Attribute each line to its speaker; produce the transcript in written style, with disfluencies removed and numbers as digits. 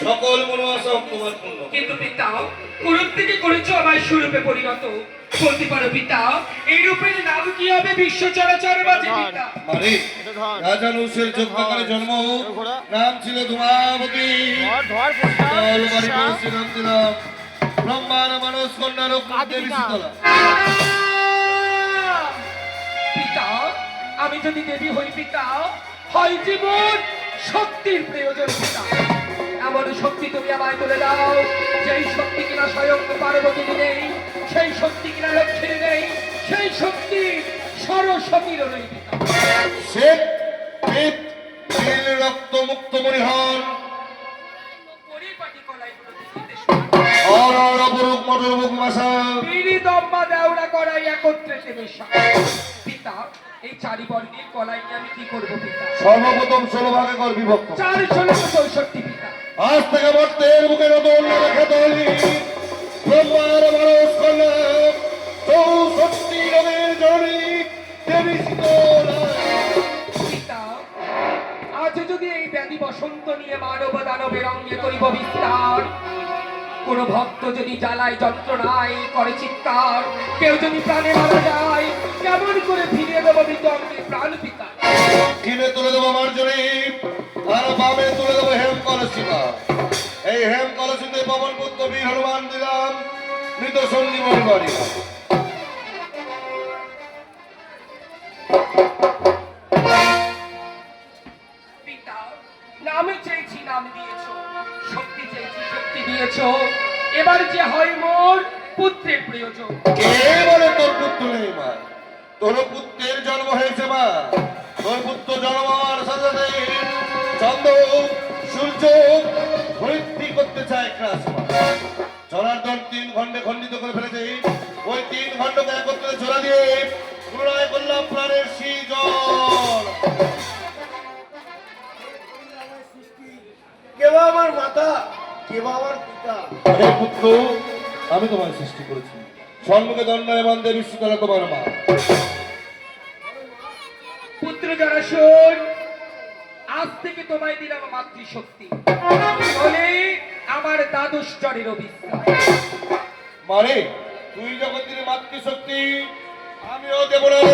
Speaker 1: সকল মনোবাসা তোমার পূর্ণ।
Speaker 2: কিন্তু পিতা কুরুপ থেকে করেছো আমায় সুরূপে পরিণত। বলতে পারো পিতা এই রূপের নাম কি হবে বিশ্ব চরাচর মাঝে পিতা?
Speaker 1: মানে রাজা নৌসের যজ্ঞকালে জন্ম, নাম ছিল ধূমাবতী। তলবাড়ি পড়েছে নাম দিলাম ব্রহ্মার মানস কন্যা দেবী শীতলা।
Speaker 2: পিতা আমি যদি দেবী হই পিতা, হয় জীবন শক্তির প্রয়োজন পিতা। এমন শক্তি তুমি আমায় তুলে দাও, যেই শক্তি কিনা স্বয়ং পার্বতীর নেই, সেই শক্তি কিনা লক্ষ্মীর নেই, সেই শক্তি সরস্বতীরও নেই পিতা।
Speaker 1: শ্বেত পিত নীল রক্ত মুক্ত মরিহন
Speaker 2: পরিপাটি কলাইগুলো দেখিতে
Speaker 1: অরর অপরূপ মটরমুখ মাসা
Speaker 2: পিড়ি দম্বা দেওড়া করাই একত্রে মেশা। পিতা এই চারি বর্গের কলাই নিয়ে আমি কি করবো পিতা?
Speaker 1: সর্বপ্রথম 16 ভাগে কর বিভক্ত।
Speaker 2: 4/16 পিতা।
Speaker 1: আজ থেকে মর্তের বুকে নতুন নামে খ্যাত হলি ব্রহ্মার মানস কন্যা 64 রঙের জননী দেবী শীতলা।
Speaker 2: পিতা আজ যদি এই ব্যাধি বসন্ত নিয়ে মানব দানবের অঙ্গে করিব বিস্তার, কোন ভক্ত যদি জ্বালায় যন্ত্রণায় করে চিৎকার, কেউ যদি প্রাণে মারা যায়, কেমন করে ফিরিয়ে দেবো মৃত অঙ্গে প্রাণ পিতা?
Speaker 1: কিনে তুলে দেবো মার্জনী, আর বামে তুলে দেবো হেম কলসিকা। এই হেম কলসিতে পবন পুত্র বীর হনুমান দিলাম মৃত সঞ্জীবনী বাড়ি।
Speaker 2: পিতা নামে চেয়েছি নাম দিয়েছো, শক্তি চেয়েছি শক্তি দিয়েছো, এবার যে হয় মোর পুত্রের প্রয়োজন।
Speaker 1: কে বলে তোর পুত্র নেই মা? তোর পুত্রের জন্ম হয়েছে মা। তোর পুত্র জন্ম হওয়ার সাথে সাথে চন্দ্র সূর্য ধরিত্রী করতে চায় ক্রাস মা। জনার্দন 3 খণ্ডে খণ্ডিত করে ফেলেছে। ওই 3 খণ্ডকে একত্রে জোড়া দিয়ে পুনরায় করলাম প্রাণের সৃজন।
Speaker 3: কেবা আমার মাতা, কেবা আমার পিতা।
Speaker 1: হে পুত্র, আমি তোমার সৃষ্টি করেছি। সম্মুখে দণ্ডায়মান দেবী শীতলা তোমার মা।
Speaker 2: পুত্র যারা শোন, আজ থেকে তোমায় দিলাম মাতৃশক্তি, বলে আমার দ্বাদশ চরের অভিজ্ঞতা।
Speaker 1: মানে তুই যখন দিলে মাতৃশক্তি, আমিও দেব না রে।